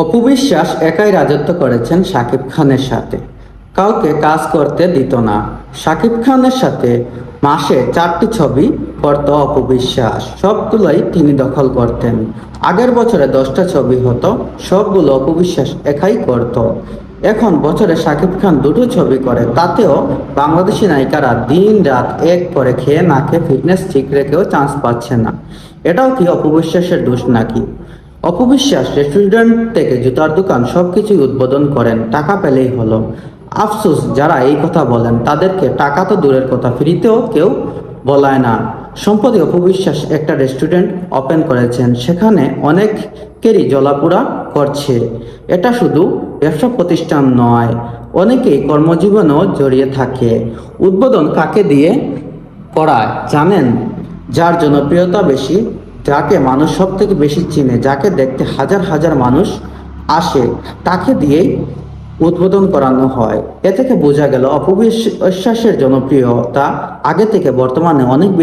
অপু বিশ্বাস একাই রাজত্ব করেছেন শাকিব খানের সাথে। কাউকে কাজ করতে দিত না। শাকিব খানের সাথে মাসে 4টি ছবি করত অপু বিশ্বাস, সবগুলোই তিনি দখল করতেন। আগের বছরে 10টা ছবি হতো, সবগুলো অপু বিশ্বাস একাই করত। এখন বছরে শাকিব খান 2টো ছবি করে, তাতেও বাংলাদেশি নায়িকারা দিন রাত এক করে খেয়ে না খেয়ে ফিটনেস ঠিক রেখেও চান্স পাচ্ছে না। এটাও কি অপু বিশ্বাসের দোষ নাকি? অপু বিশ্বাস রেস্টুরেন্ট থেকে জুতার দোকান সবকিছুই উদ্বোধন করেন, টাকা পেলেই হলো। আফসোস, যারা এই কথা বলেন তাদেরকে টাকা তো দূরের কথা, ফ্রিতেও কেউ বলায় না। সম্প্রতি অপু বিশ্বাস একটা রেস্টুরেন্ট ওপেন করেছেন, সেখানে অনেকেরই জ্বলাপোড়া করছে। এটা শুধু ব্যবসা প্রতিষ্ঠান নয়, অনেকেই কর্মজীবনেও জড়িয়ে থাকে। উদ্বোধন কাকে দিয়ে করায় জানেন? যার জনপ্রিয়তা বেশি, যাকে মানুষ সব থেকে বেশি চিনে, যাকে দেখতে হাজার হাজার মানুষ আসে, তাকে দিয়েই উদ্বোধন করানো হয়। এ থেকে বোঝা গেল অপু বিশ্বাসের জনপ্রিয়তা আগে থেকে বর্তমানে অনেক বেশি।